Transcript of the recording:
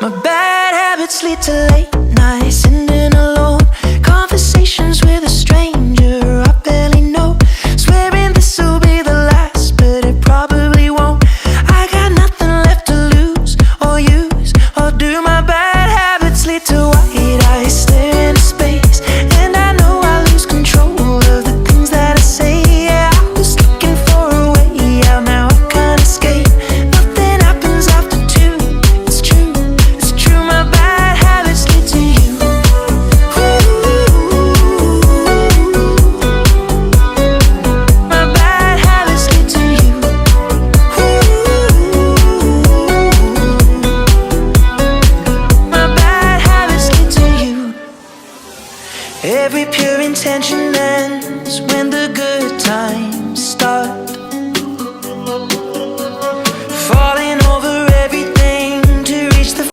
My bad habits lead to late nights, sitting alone, conversations with a stranger I barely know, swearing this'll be the last, but it probably won't. I got nothing left to lose or use or do. My bad habits lead to white eyes staring into space, and I know I lose control of the things that I say. Yeah, I was looking for a way out, now I can't escape. Nothing happens after two, it's true, it's true. My bad habits lead to you. My bad habits lead to you. My bad habits lead to you. Every pure intention ends when the good times